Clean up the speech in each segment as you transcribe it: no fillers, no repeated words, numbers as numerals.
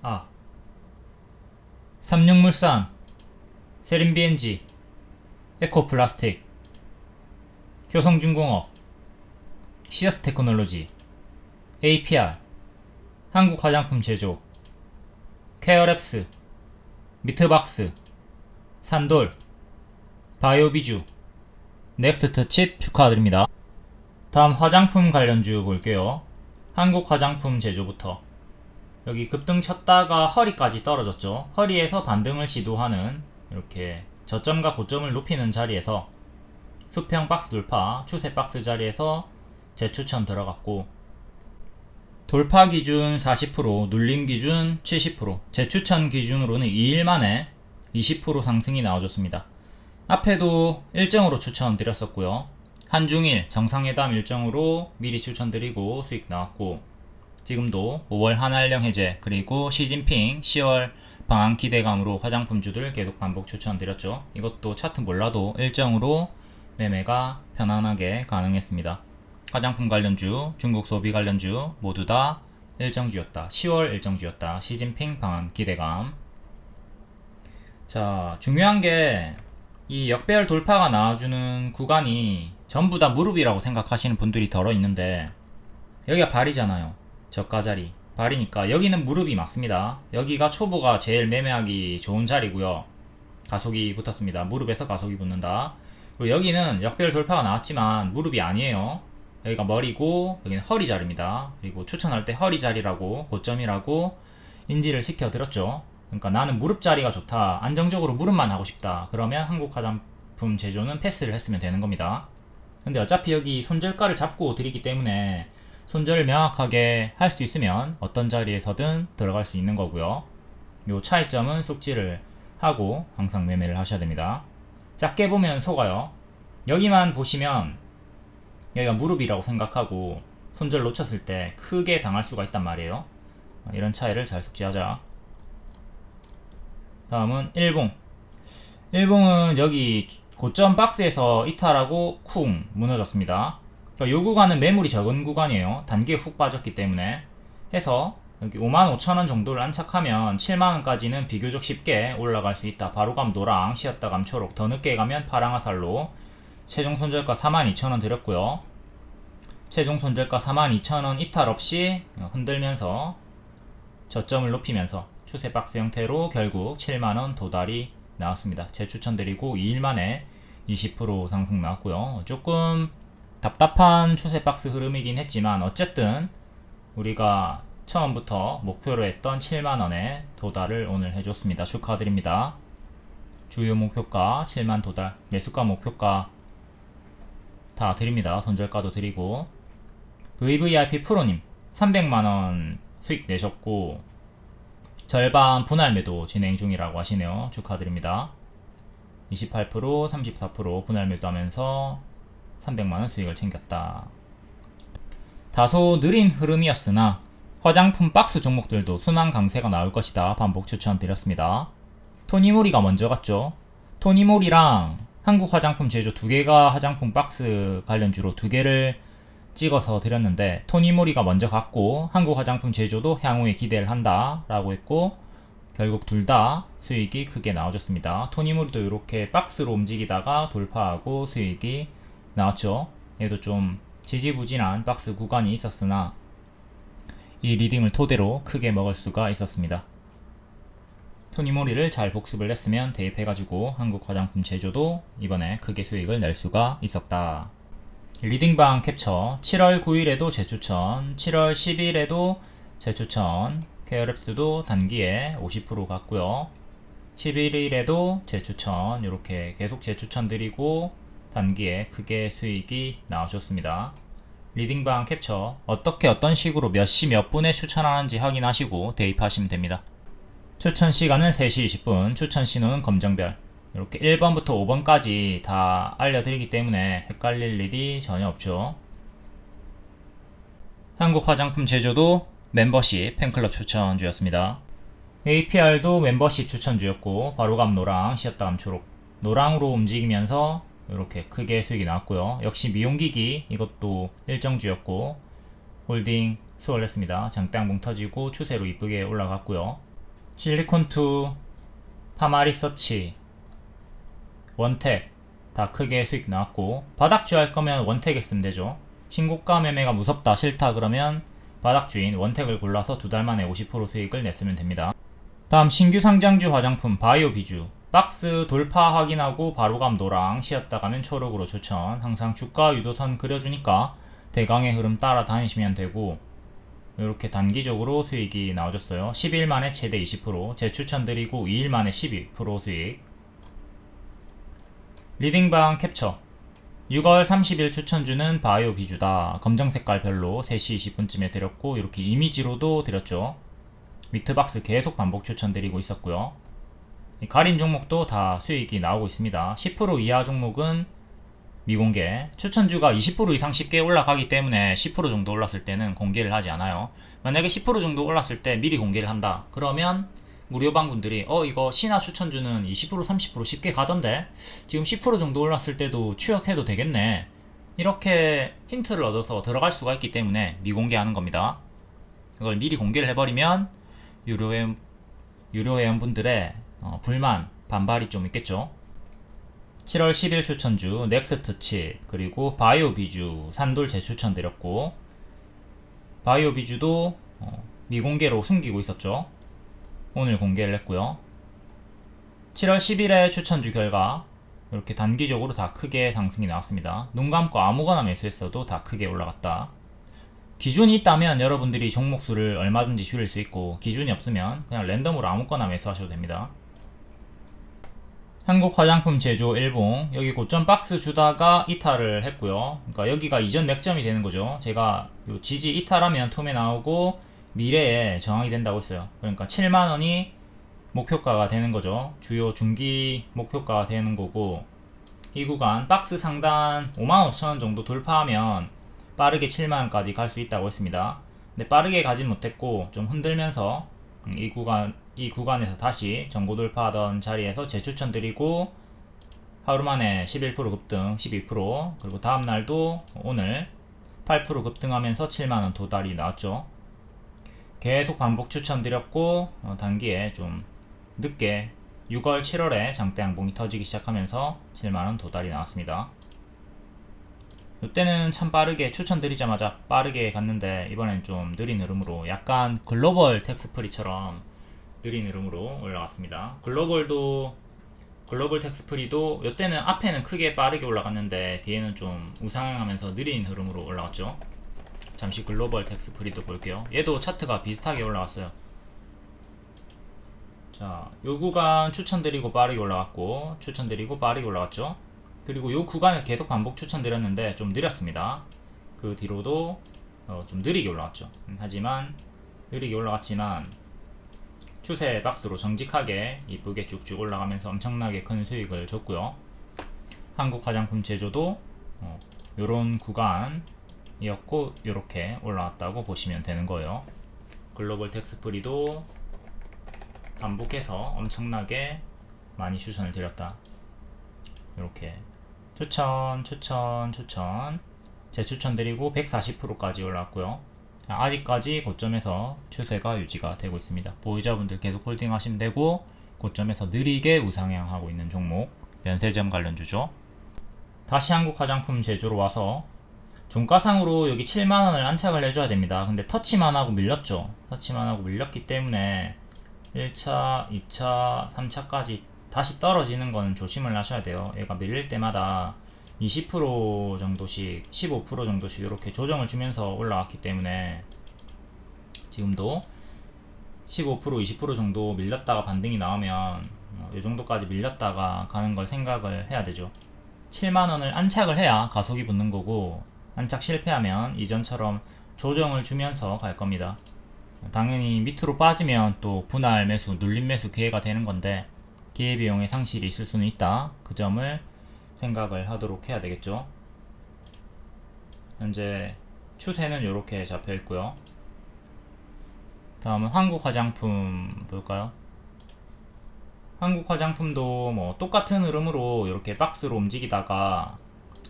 아, 삼육물산, 세린비엔지, 에코플라스틱, 효성중공업, 시어스테크놀로지, APR, 한국화장품제조, 케어랩스, 미트박스, 산돌, 바이오비주, 넥스트칩 축하드립니다. 다음 화장품 관련주 볼게요. 한국화장품제조부터 여기 급등 쳤다가 허리까지 떨어졌죠. 허리에서 반등을 시도하는 이렇게 저점과 고점을 높이는 자리에서 수평 박스 돌파, 추세 박스 자리에서 재추천 들어갔고, 돌파 기준 40%, 눌림 기준 70%, 재추천 기준으로는 2일 만에 20% 상승이 나와줬습니다. 앞에도 일정으로 추천드렸었고요. 한중일 정상회담 일정으로 미리 추천드리고 수익 나왔고, 지금도 5월 한한령 해제 그리고 시진핑 10월 방한 기대감으로 화장품주들 계속 반복 추천드렸죠. 이것도 차트 몰라도 일정으로 매매가 편안하게 가능했습니다. 화장품 관련주, 중국 소비 관련주 모두 다 일정주였다. 10월 일정주였다. 시진핑 방한 기대감. 자, 중요한 게 이 역배열 돌파가 나와주는 구간이 전부 다 무릎이라고 생각하시는 분들이 덜어 있는데, 여기가 발이잖아요. 저가 자리 발이니까 여기는 무릎이 맞습니다. 여기가 초보가 제일 매매하기 좋은 자리고요. 가속이 붙었습니다. 무릎에서 가속이 붙는다. 그리고 여기는 역배열 돌파가 나왔지만 무릎이 아니에요. 여기가 머리고 여기는 허리 자리입니다. 그리고 추천할 때 허리 자리라고, 고점이라고 인지를 시켜드렸죠. 그러니까 나는 무릎 자리가 좋다, 안정적으로 무릎만 하고 싶다, 그러면 한국화장품 제조는 패스를 했으면 되는 겁니다. 근데 어차피 여기 손절가를 잡고 드리기 때문에 손절을 명확하게 할 수 있으면 어떤 자리에서든 들어갈 수 있는 거고요. 요 차이점은 숙지를 하고 항상 매매를 하셔야 됩니다. 작게 보면 속아요. 여기만 보시면 여기가 무릎이라고 생각하고 손절 놓쳤을 때 크게 당할 수가 있단 말이에요. 이런 차이를 잘 숙지하자. 다음은 일봉. 일봉은 여기 고점 박스에서 이탈하고 쿵 무너졌습니다. 그러니까 요 구간은 매물이 적은 구간이에요. 단기에 훅 빠졌기 때문에 해서 여기 55,000원 정도를 안착하면 7만원까지는 비교적 쉽게 올라갈 수 있다. 바로감 노랑, 쉬었다 감 초록, 더 늦게 가면 파랑화살로. 최종 손절가 42,000원 드렸고요. 최종 손절가 42,000원 이탈 없이 흔들면서 저점을 높이면서 추세 박스 형태로 결국 7만원 도달이 나왔습니다. 재추천드리고 2일 만에 20% 상승 나왔고요. 조금 답답한 추세 박스 흐름이긴 했지만 어쨌든 우리가 처음부터 목표로 했던 7만원에 도달을 오늘 해줬습니다. 축하드립니다. 주요 목표가 7만 도달, 매수가 목표가 다 드립니다. 손절가도 드리고. VVIP 프로님 300만원 수익 내셨고 절반 분할 매도 진행 중이라고 하시네요. 축하드립니다. 28%, 34% 분할 매도하면서 300만원 수익을 챙겼다. 다소 느린 흐름이었으나 화장품 박스 종목들도 순환 강세가 나올 것이다. 반복 추천드렸습니다. 토니모리가 먼저 갔죠. 토니모리랑 한국 화장품 제조 두 개가 화장품 박스 관련주로 두 개를 찍어서 드렸는데, 토니모리가 먼저 갔고 한국 화장품 제조도 향후에 기대를 한다 라고 했고, 결국 둘 다 수익이 크게 나와줬습니다. 토니모리도 이렇게 박스로 움직이다가 돌파하고 수익이 나왔죠. 얘도 좀 지지부진한 박스 구간이 있었으나 이 리딩을 토대로 크게 먹을 수가 있었습니다. 토니모리를 잘 복습을 했으면 대입해가지고 한국 화장품 제조도 이번에 크게 수익을 낼 수가 있었다. 리딩방 캡처 7월 9일에도 재추천, 7월 10일에도 재추천, 케어랩스도 단기에 50% 갔고요. 11일에도 재추천, 이렇게 계속 재추천 드리고 단기에 크게 수익이 나오셨습니다. 리딩방 캡처 어떻게 어떤 식으로 몇 시 몇 분에 추천하는지 확인하시고 대입하시면 됩니다. 추천 시간은 3시 20분, 추천 신호는 검정별, 이렇게 1번부터 5번까지 다 알려드리기 때문에 헷갈릴 일이 전혀 없죠. 한국 화장품 제조도 멤버십 팬클럽 추천주였습니다. APR도 멤버십 추천주였고 바로감 노랑, 쉬었다감 초록, 노랑으로 움직이면서 이렇게 크게 수익이 나왔고요. 역시 미용기기 이것도 일정주였고 홀딩 수월했습니다. 장대양봉 터지고 추세로 이쁘게 올라갔고요. 실리콘2, 파마리서치, 원택 다 크게 수익 나왔고, 바닥주 할 거면 원택 했으면 되죠. 신고가 매매가 무섭다 싫다 그러면 바닥주인 원택을 골라서 2달 만에 50% 수익을 냈으면 됩니다. 다음 신규 상장주 화장품 바이오 비주, 박스 돌파 확인하고 바로감 노랑, 쉬었다 가면 초록으로 추천. 항상 주가 유도선 그려주니까 대강의 흐름 따라 다니시면 되고, 이렇게 단기적으로 수익이 나와줬어요. 10일 만에 최대 20%, 재추천드리고 2일 만에 12% 수익. 리딩방 캡처, 6월 30일 추천주는 바이오 비주다. 검정 색깔 별로 3시 20분쯤에 드렸고, 이렇게 이미지로도 드렸죠. 미트박스 계속 반복 추천드리고 있었고요. 가린 종목도 다 수익이 나오고 있습니다. 10% 이하 종목은 미공개, 추천주가 20% 이상 쉽게 올라가기 때문에 10% 정도 올랐을 때는 공개를 하지 않아요. 만약에 10% 정도 올랐을 때 미리 공개를 한다 그러면 무료방분들이 이거 신화 추천주는 20% 30% 쉽게 가던데 지금 10% 정도 올랐을 때도 추격해도 되겠네, 이렇게 힌트를 얻어서 들어갈 수가 있기 때문에 미공개하는 겁니다. 이걸 미리 공개를 해버리면 유료 회원분들의 불만, 반발이 좀 있겠죠. 7월 10일 추천주 넥스트 칩, 그리고 바이오 비주 산돌 재추천 드렸고, 바이오 비주도 미공개로 숨기고 있었죠. 오늘 공개를 했고요. 7월 10일에 추천주 결과 이렇게 단기적으로 다 크게 상승이 나왔습니다. 눈 감고 아무거나 매수했어도 다 크게 올라갔다. 기준이 있다면 여러분들이 종목수를 얼마든지 줄일 수 있고, 기준이 없으면 그냥 랜덤으로 아무거나 매수하셔도 됩니다. 한국 화장품 제조 일봉, 여기 고점 박스 주다가 이탈을 했고요. 그러니까 여기가 이전 맥점이 되는 거죠. 제가 요 지지 이탈하면 툼에 나오고 미래에 저항이 된다고 했어요. 그러니까 7만원이 목표가가 되는 거죠. 주요 중기 목표가가 되는 거고, 이 구간 박스 상단 55,000원 정도 돌파하면 빠르게 7만원까지 갈 수 있다고 했습니다. 근데 빠르게 가진 못했고 좀 흔들면서 이 구간에서 다시 전고 돌파하던 자리에서 재추천 드리고, 하루 만에 11% 급등, 12%, 그리고 다음날도 오늘 8% 급등하면서 7만원 도달이 나왔죠. 계속 반복 추천드렸고, 단기에 좀 늦게 6월 7월에 장대 양봉이 터지기 시작하면서 7만원 도달이 나왔습니다. 이때는 참 빠르게 추천드리자마자 빠르게 갔는데, 이번엔 좀 느린 흐름으로, 약간 글로벌 텍스프리처럼 느린 흐름으로 올라갔습니다. 글로벌 텍스프리도 이때는 앞에는 크게 빠르게 올라갔는데 뒤에는 좀 우상향하면서 느린 흐름으로 올라갔죠. 잠시 글로벌 텍스프리도 볼게요. 얘도 차트가 비슷하게 올라갔어요. 자, 요 구간 추천드리고 빠르게 올라갔고, 추천드리고 빠르게 올라갔죠. 그리고 요 구간을 계속 반복 추천드렸는데 좀 느렸습니다. 그 뒤로도 좀 느리게 올라갔죠. 하지만 느리게 올라갔지만 추세 박스로 정직하게 이쁘게 쭉쭉 올라가면서 엄청나게 큰 수익을 줬고요. 한국 화장품 제조도 요런 구간이었고 요렇게 올라왔다고 보시면 되는 거예요. 글로벌 텍스프리도 반복해서 엄청나게 많이 추천을 드렸다. 이렇게 추천 재추천 드리고 140%까지 올라왔고요. 아직까지 고점에서 추세가 유지가 되고 있습니다. 보유자분들 계속 홀딩 하시면 되고, 고점에서 느리게 우상향하고 있는 종목 면세점 관련주죠. 다시 한국 화장품 제조로 와서 종가상으로 여기 7만원을 안착을 해줘야 됩니다. 근데 터치만 하고 밀렸죠. 터치만 하고 밀렸기 때문에 1차, 2차, 3차까지 다시 떨어지는 거는 조심을 하셔야 돼요. 얘가 밀릴 때마다 20% 정도씩, 15% 정도씩 이렇게 조정을 주면서 올라왔기 때문에 지금도 15%, 20% 정도 밀렸다가 반등이 나오면 이 정도까지 밀렸다가 가는 걸 생각을 해야 되죠. 7만원을 안착을 해야 가속이 붙는 거고, 안착 실패하면 이전처럼 조정을 주면서 갈 겁니다. 당연히 밑으로 빠지면 또 분할 매수, 눌림 매수 기회가 되는 건데, 기회비용의 상실이 있을 수는 있다. 그 점을 생각을 하도록 해야 되겠죠. 현재 추세는 이렇게 잡혀 있고요. 다음은 한국 화장품 볼까요? 한국 화장품도 뭐 똑같은 흐름으로 이렇게 박스로 움직이다가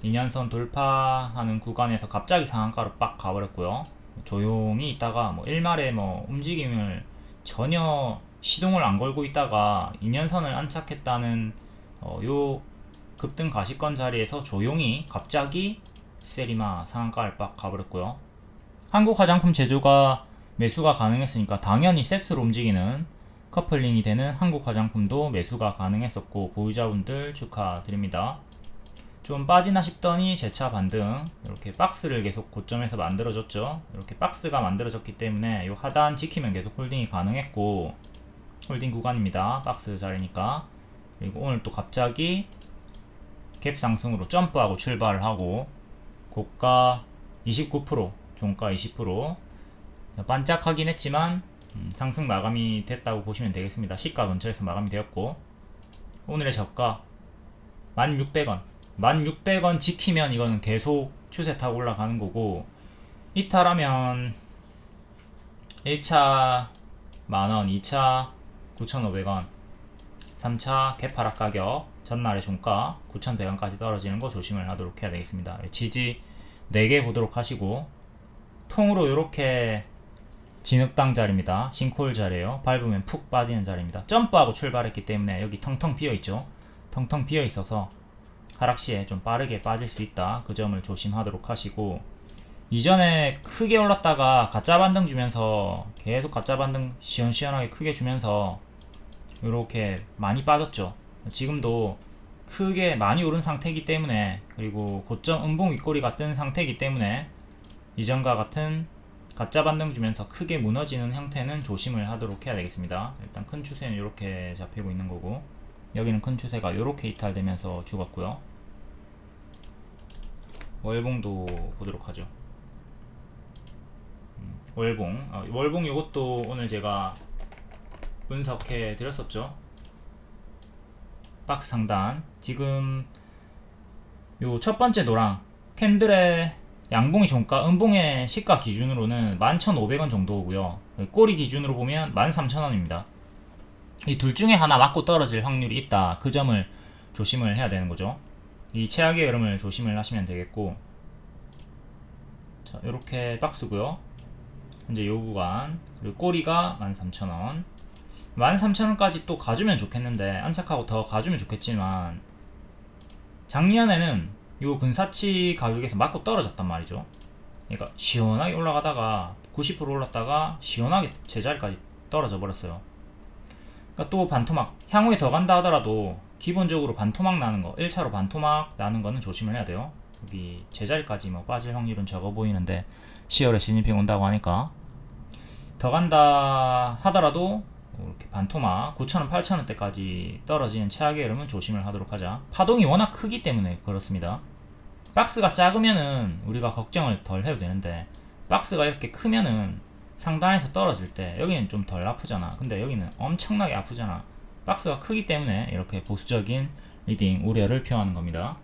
2년선 돌파하는 구간에서 갑자기 상한가로 빡 가버렸고요. 조용히 있다가 뭐 일말에 뭐 움직임을 전혀 시동을 안 걸고 있다가 2년선을 안착했다는 요 급등 가시권 자리에서 조용히 갑자기 세리마 상한가 알박 가버렸고요. 한국 화장품 제조가 매수가 가능했으니까 당연히 세트로 움직이는 커플링이 되는 한국 화장품도 매수가 가능했었고, 보유자분들 축하드립니다. 좀 빠지나 싶더니 재차 반등, 이렇게 박스를 계속 고점에서 만들어줬죠. 이렇게 박스가 만들어졌기 때문에 이 하단 지키면 계속 홀딩이 가능했고, 홀딩 구간입니다. 박스 자리니까. 그리고 오늘 또 갑자기 갭 상승으로 점프하고 출발을 하고, 고가 29%, 종가 20%, 반짝하긴 했지만 상승 마감이 됐다고 보시면 되겠습니다. 시가 근처에서 마감이 되었고, 오늘의 저가 1600원 1600원 지키면 이거는 계속 추세 타고 올라가는 거고, 이탈하면 1차 만원, 2차 9,500원, 3차 개파락 가격, 전날의 종가 9,100원까지 떨어지는 거 조심을 하도록 해야 되겠습니다. 지지 4개 보도록 하시고, 통으로 이렇게 진흙당 자리입니다. 싱크홀 자리에요. 밟으면 푹 빠지는 자리입니다. 점프하고 출발했기 때문에 여기 텅텅 비어있죠. 텅텅 비어있어서 하락시에 좀 빠르게 빠질 수 있다. 그 점을 조심하도록 하시고, 이전에 크게 올랐다가 가짜 반등 주면서 계속 가짜 반등 시원시원하게 크게 주면서 이렇게 많이 빠졌죠. 지금도 크게 많이 오른 상태이기 때문에, 그리고 고점 음봉 윗꼬리가 뜬 상태이기 때문에 이전과 같은 가짜 반등 주면서 크게 무너지는 형태는 조심을 하도록 해야 되겠습니다. 일단 큰 추세는 이렇게 잡히고 있는 거고, 여기는 큰 추세가 이렇게 이탈되면서 죽었고요. 월봉도 보도록 하죠. 월봉 요것도 오늘 제가 분석해 드렸었죠. 박스 상단 지금 요 첫 번째 노랑 캔들의 양봉이 종가, 음봉의 시가 기준으로는 11,500원 정도고요. 꼬리 기준으로 보면 13,000원입니다. 이 둘 중에 하나 맞고 떨어질 확률이 있다. 그 점을 조심을 해야 되는 거죠. 이 최악의 흐름을 조심을 하시면 되겠고, 자, 이렇게 박스고요. 현재 요 구간, 그리고 꼬리가 13,000원, 13,000원까지 또 가주면 좋겠는데, 안착하고 더 가주면 좋겠지만, 작년에는 요 근사치 가격에서 맞고 떨어졌단 말이죠. 그러니까 시원하게 올라가다가 90% 올랐다가 시원하게 제자리까지 떨어져 버렸어요. 그러니까 또 반토막, 향후에 더 간다 하더라도 기본적으로 반토막 나는 거, 1차로 반토막 나는 거는 조심을 해야 돼요. 여기 제자리까지 뭐 빠질 확률은 적어 보이는데 10월에 시진핑 온다고 하니까, 더 간다 하더라도 이렇게 반토막 9,000원, 8,000원대까지 떨어지는 최악의 흐름은 조심을 하도록 하자. 파동이 워낙 크기 때문에 그렇습니다. 박스가 작으면은 우리가 걱정을 덜 해도 되는데, 박스가 이렇게 크면은 상단에서 떨어질 때 여기는 좀 덜 아프잖아. 근데 여기는 엄청나게 아프잖아. 박스가 크기 때문에 이렇게 보수적인 리딩 우려를 표하는 겁니다.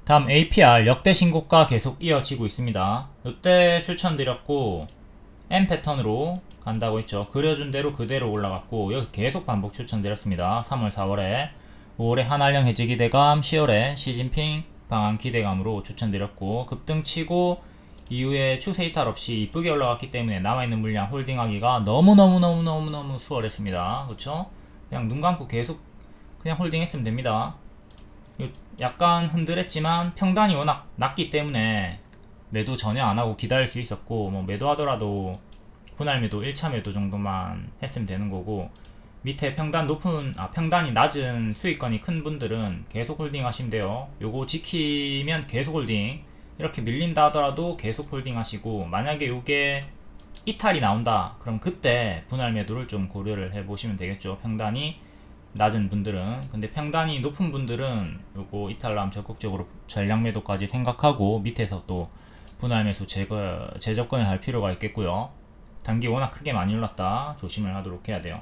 다음 APR 역대 신고가 계속 이어지고 있습니다. 이때 추천드렸고 M 패턴으로 간다고 했죠. 그려준 대로 그대로 올라갔고, 여기 계속 반복 추천드렸습니다. 3월 4월에 5월에 한알령 해지 기대감, 10월에 시진핑 방한 기대감으로 추천드렸고, 급등치고 이후에 추세 이탈 없이 이쁘게 올라갔기 때문에 남아있는 물량 홀딩하기가 너무너무 수월했습니다. 그쵸? 그냥 눈 감고 계속 그냥 홀딩했으면 됩니다. 약간 흔들했지만 평단이 워낙 낮기 때문에 매도 전혀 안하고 기다릴 수 있었고, 뭐 매도하더라도 분할 매도 1차 매도 정도만 했으면 되는 거고, 밑에 평단이 낮은 수익권이 큰 분들은 계속 홀딩 하시면 돼요. 요거 지키면 계속 홀딩, 이렇게 밀린다 하더라도 계속 홀딩 하시고, 만약에 요게 이탈이 나온다 그럼 그때 분할 매도를 좀 고려를 해 보시면 되겠죠. 평단이 낮은 분들은. 근데 평단이 높은 분들은 요거 이탈 나면 적극적으로 전량 매도까지 생각하고 밑에서 또 분할 매수 재접근을 할 필요가 있겠고요. 단기 워낙 크게 많이 올랐다 조심을 하도록 해야 돼요.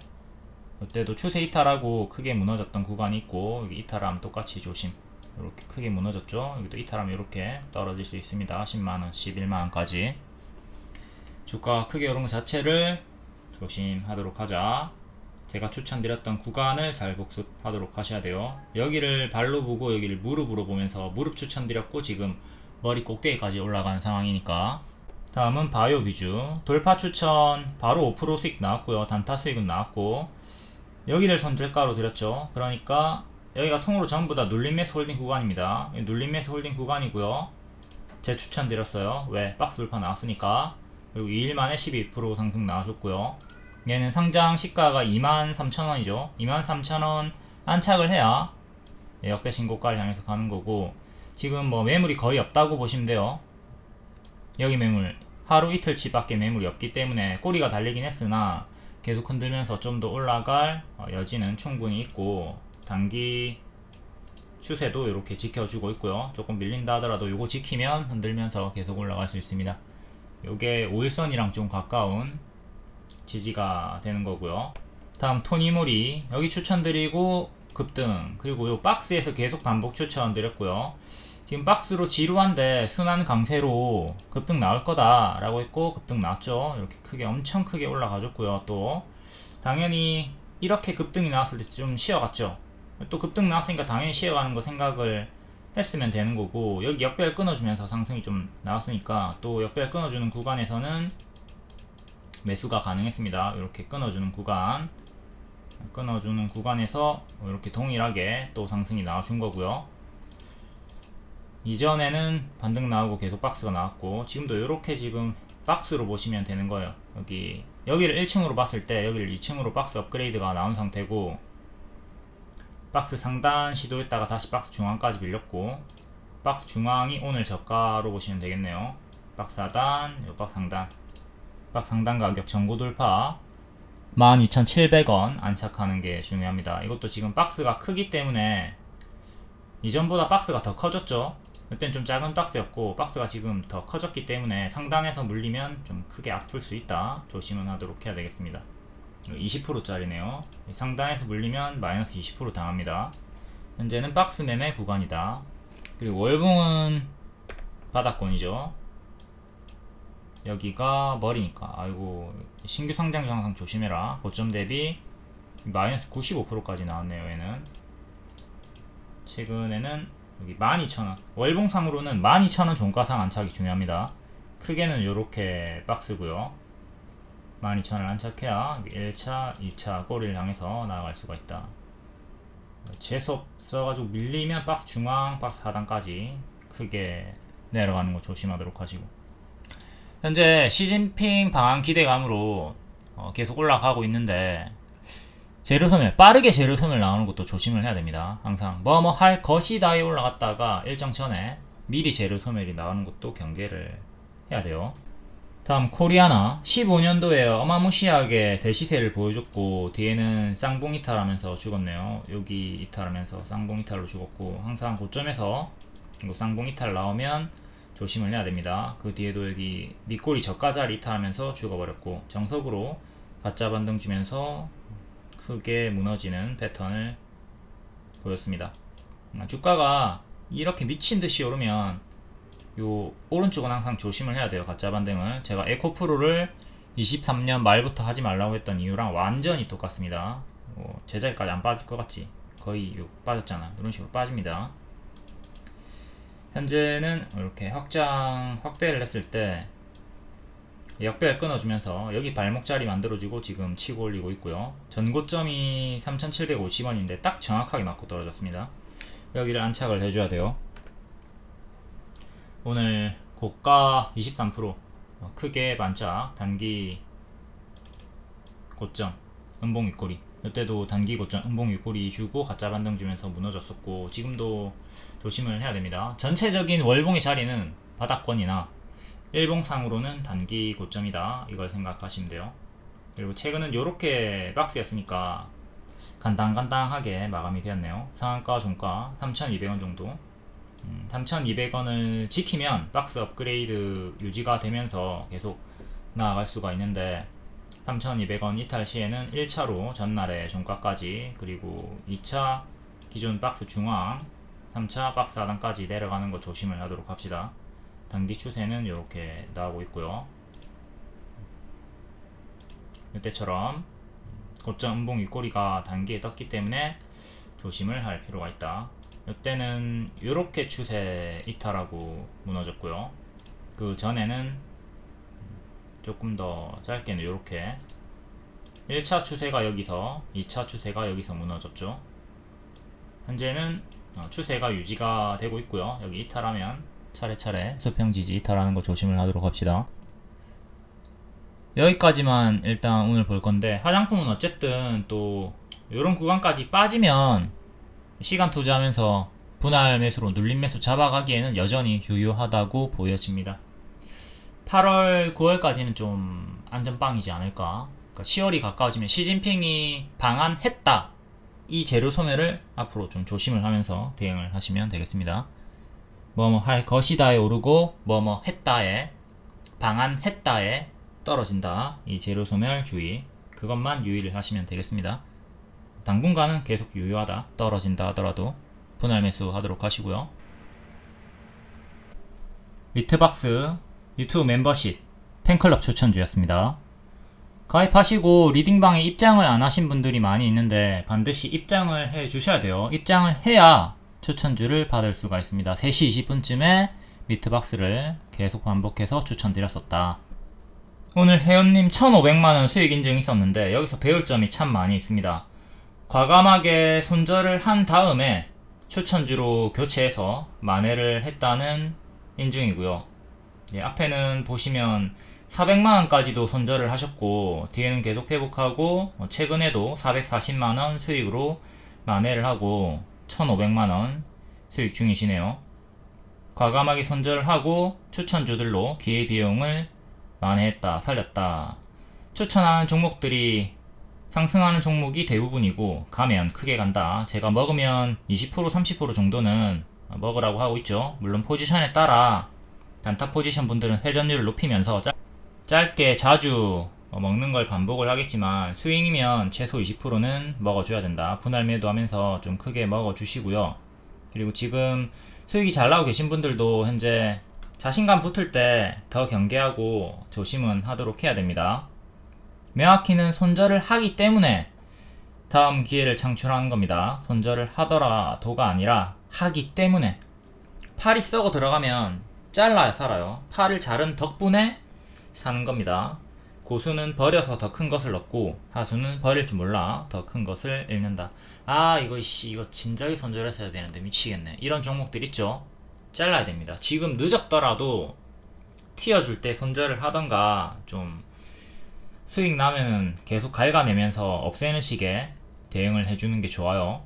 이때도 추세 이탈하고 크게 무너졌던 구간이 있고, 여기 이탈하면 똑같이 조심. 이렇게 크게 무너졌죠. 여기도 이탈하면 이렇게 떨어질 수 있습니다. 10만원, 11만원까지 주가가 크게 오른 것 자체를 조심하도록 하자. 제가 추천드렸던 구간을 잘 복습하도록 하셔야 돼요. 여기를 발로 보고 여기를 무릎으로 보면서 무릎 추천드렸고, 지금 머리 꼭대기까지 올라간 상황이니까. 다음은 바이오 비주 돌파 추천 바로 5% 수익 나왔고요. 단타 수익은 나왔고, 여기를 손절가로 드렸죠. 그러니까 여기가 통으로 전부 다 눌림 매수 홀딩 구간입니다. 눌림 매수 홀딩 구간이고요. 제 추천 드렸어요. 왜? 박스 돌파 나왔으니까. 그리고 2일 만에 12% 상승 나와줬고요. 얘는 상장 시가가 23,000원이죠. 23,000원 안착을 해야 역대 신고가를 향해서 가는 거고, 지금 뭐 매물이 거의 없다고 보시면 돼요. 여기 매물 하루 이틀치밖에 매물이 없기 때문에 꼬리가 달리긴 했으나 계속 흔들면서 좀 더 올라갈 여지는 충분히 있고, 단기 추세도 이렇게 지켜주고 있고요. 조금 밀린다 하더라도 요거 지키면 흔들면서 계속 올라갈 수 있습니다. 요게 5일선이랑 좀 가까운 지지가 되는 거고요. 다음 토니모리, 여기 추천드리고 급등, 그리고 요 박스에서 계속 반복 추천드렸고요. 지금 박스로 지루한데 순환 강세로 급등 나올 거다 라고 했고 급등 나왔죠. 이렇게 크게 엄청 크게 올라가줬고요. 또 당연히 이렇게 급등이 나왔을 때 좀 쉬어갔죠. 또 급등 나왔으니까 당연히 쉬어가는 거 생각을 했으면 되는 거고, 여기 역배열 끊어주면서 상승이 좀 나왔으니까 또 역배열 끊어주는 구간에서는 매수가 가능했습니다. 이렇게 끊어주는 구간에서 이렇게 동일하게 또 상승이 나와준 거고요. 이전에는 반등 나오고 계속 박스가 나왔고, 지금도 이렇게 지금 박스로 보시면 되는 거예요. 여기를 1층으로 봤을 때 여기를 2층으로 박스 업그레이드가 나온 상태고, 박스 상단 시도했다가 다시 박스 중앙까지 밀렸고, 박스 중앙이 오늘 저가로 보시면 되겠네요. 박스 하단, 요 박스 상단, 박스 상단 가격 전고 돌파 12,700원 안착하는 게 중요합니다. 이것도 지금 박스가 크기 때문에 이전보다 박스가 더 커졌죠. 그땐 좀 작은 박스였고 박스가 지금 더 커졌기 때문에 상단에서 물리면 좀 크게 아플 수 있다. 조심은 하도록 해야 되겠습니다. 20%짜리네요. 상단에서 물리면 마이너스 20% 당합니다. 현재는 박스 매매 구간이다. 그리고 월봉은 바닥권이죠. 여기가 머리니까 아이고, 신규 상장 상승 조심해라. 고점 대비 마이너스 95%까지 나왔네요. 얘는 최근에는 여기 12,000원, 월봉상으로는 12,000원 종가상 안착이 중요합니다. 크게는 이렇게 박스고요. 12,000원 안착해야 1차, 2차 꼬리를 향해서 나아갈 수가 있다. 재수 없어가지고 밀리면 박스 중앙, 박스 하단까지 크게 내려가는 거 조심하도록 하시고, 현재 시진핑 방한 기대감으로 계속 올라가고 있는데, 재료선을 빠르게 재료선을 나오는 것도 조심을 해야 됩니다. 항상 뭐뭐 할 것이다에 올라갔다가 일정 전에 미리 재료소멸이 나오는 것도 경계를 해야 돼요. 다음 코리아나 15년도에 어마무시하게 대시세를 보여줬고 뒤에는 쌍봉 이탈하면서 죽었네요. 여기 이탈하면서 쌍봉 이탈로 죽었고, 항상 고점에서 쌍봉 이탈 나오면 조심을 해야 됩니다. 그 뒤에도 여기 밑꼬리 저가자리 이탈하면서 죽어버렸고, 정석으로 가짜 반등 주면서 크게 무너지는 패턴을 보였습니다. 주가가 이렇게 미친듯이 오르면 요 오른쪽은 항상 조심을 해야 돼요. 가짜 반등을. 제가 에코프로를 23년 말부터 하지 말라고 했던 이유랑 완전히 똑같습니다. 제자리까지 안 빠질 것 같지? 거의 빠졌잖아. 이런 식으로 빠집니다. 현재는 이렇게 확대를 했을 때 역배열 끊어주면서 여기 발목자리 만들어지고 지금 치고 올리고 있고요. 전고점이 3,750원인데 딱 정확하게 맞고 떨어졌습니다. 여기를 안착을 해줘야 돼요. 오늘 고가 23% 크게 반짝, 단기 고점 음봉 윗꼬리, 이때도 단기 고점 음봉 윗꼬리 주고 가짜 반등 주면서 무너졌었고, 지금도 조심을 해야 됩니다. 전체적인 월봉의 자리는 바닥권이나 일봉상으로는 단기 고점이다, 이걸 생각하시면 돼요. 그리고 최근은 이렇게 박스였으니까 간당간당하게 마감이 되었네요. 상한가 종가 3,200원 정도, 3,200원을 지키면 박스 업그레이드 유지가 되면서 계속 나아갈 수가 있는데, 3,200원 이탈 시에는 1차로 전날의 종가까지, 그리고 2차 기존 박스 중앙, 3차 박스 하단까지 내려가는 거 조심을 하도록 합시다. 단기 추세는 이렇게 나오고 있고요. 이때처럼 고점 음봉 윗꼬리가 단기에 떴기 때문에 조심을 할 필요가 있다. 이때는 이렇게 추세 이탈하고 무너졌고요. 그 전에는 조금 더 짧게는 이렇게 1차 추세가 여기서 2차 추세가 여기서 무너졌죠. 현재는 추세가 유지가 되고 있고요. 여기 이탈하면 차례차례 수평지지 이탈하는 거 조심을 하도록 합시다. 여기까지만 일단 오늘 볼 건데, 화장품은 어쨌든 또 이런 구간까지 빠지면 시간 투자하면서 분할 매수로 눌림 매수 잡아가기에는 여전히 유효하다고 보여집니다. 8월, 9월까지는 좀 안전빵이지 않을까. 그러니까 10월이 가까워지면 시진핑이 방한했다, 이 재료 소멸을 앞으로 좀 조심을 하면서 대응을 하시면 되겠습니다. 뭐뭐 할 것이다에 오르고 뭐뭐 했다에, 방한했다에 떨어진다, 이 재료 소멸 주의, 그것만 유의를 하시면 되겠습니다. 당분간은 계속 유효하다, 떨어진다 하더라도 분할 매수 하도록 하시고요. 미트박스 유튜브 멤버십 팬클럽 추천주였습니다. 가입하시고 리딩방에 입장을 안 하신 분들이 많이 있는데 반드시 입장을 해 주셔야 돼요. 입장을 해야 추천주를 받을 수가 있습니다. 3시 20분쯤에 미트박스를 계속 반복해서 추천드렸었다. 오늘 회원님 1,500만원 수익 인증이 있었는데 여기서 배울 점이 참 많이 있습니다. 과감하게 손절을 한 다음에 추천주로 교체해서 만회를 했다는 인증이고요. 앞에는 보시면 400만원까지도 손절을 하셨고 뒤에는 계속 회복하고 최근에도 440만원 수익으로 만회를 하고 1,500만원 수익 중이시네요. 과감하게 손절을 하고 추천주들로 기회비용을 만회했다, 살렸다. 추천하는 종목들이 상승하는 종목이 대부분이고 가면 크게 간다. 제가 먹으면 20% 30% 정도는 먹으라고 하고 있죠. 물론 포지션에 따라 단타 포지션 분들은 회전율을 높이면서 짧게 자주 먹는 걸 반복을 하겠지만 스윙이면 최소 20%는 먹어줘야 된다. 분할 매도하면서 좀 크게 먹어주시고요. 그리고 지금 수익이 잘 나오고 계신 분들도 현재 자신감 붙을 때 더 경계하고 조심은 하도록 해야 됩니다. 명확히는 손절을 하기 때문에 다음 기회를 창출하는 겁니다. 손절을 하더라도가 아니라 하기 때문에. 팔이 썩어 들어가면 잘라야 살아요. 팔을 자른 덕분에 사는 겁니다. 고수는 버려서 더 큰 것을 얻고 하수는 버릴 줄 몰라 더 큰 것을 잃는다. 아 이거 진작에 손절했어야 되는데 미치겠네. 이런 종목들 있죠. 잘라야 됩니다. 지금 늦었더라도 튀어줄 때 손절을 하던가 좀 수익 나면은 계속 갉아내면서 없애는 식의 대응을 해주는 게 좋아요.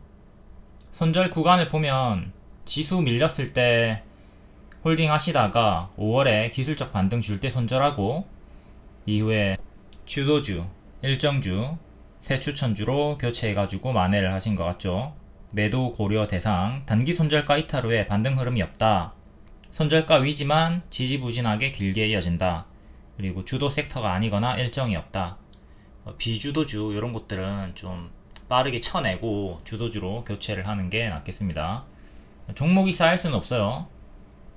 손절 구간을 보면 지수 밀렸을 때 홀딩 하시다가 5월에 기술적 반등 줄 때 손절하고 이후에 주도주, 일정주, 새 추천주로 교체해가지고 만회를 하신 것 같죠. 매도 고려 대상, 단기 손절가 이탈 후에 반등 흐름이 없다. 손절가 위지만 지지부진하게 길게 이어진다. 그리고 주도 섹터가 아니거나 일정이 없다. 비주도주 이런 것들은 좀 빠르게 쳐내고 주도주로 교체를 하는 게 낫겠습니다. 종목이 쌓일 수는 없어요.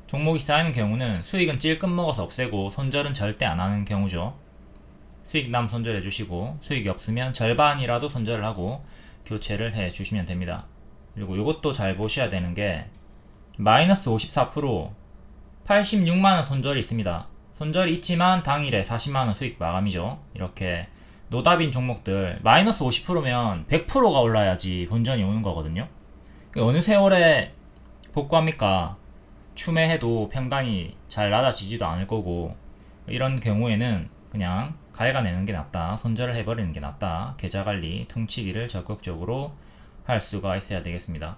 종목이 쌓이는 경우는 수익은 찔끔 먹어서 없애고 손절은 절대 안 하는 경우죠. 수익 남 손절해 주시고 수익이 없으면 절반이라도 손절을 하고 교체를 해 주시면 됩니다. 그리고 이것도 잘 보셔야 되는 게 마이너스 54% 86만원 손절이 있습니다. 손절이 있지만 당일에 40만원 수익 마감이죠. 이렇게 노답인 종목들 마이너스 50%면 100%가 올라야지 본전이 오는 거거든요. 어느 세월에 복구합니까? 추매해도 평단이 잘 낮아지지도 않을 거고, 이런 경우에는 그냥 갉아내는 게 낫다. 손절을 해버리는 게 낫다. 계좌관리, 퉁치기를 적극적으로 할 수가 있어야 되겠습니다.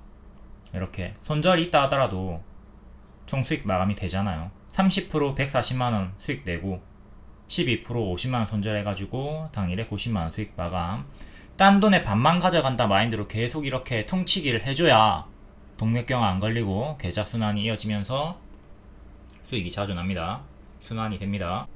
이렇게 손절이 있다 하더라도 총수익 마감이 되잖아요. 30% 140만원 수익 내고 12% 50만원 손절해가지고 당일에 90만원 수익 마감. 딴 돈에 반만 가져간다 마인드로 계속 이렇게 퉁치기를 해줘야 동맥경화 안 걸리고 계좌 순환이 이어지면서 수익이 자주 납니다. 순환이 됩니다.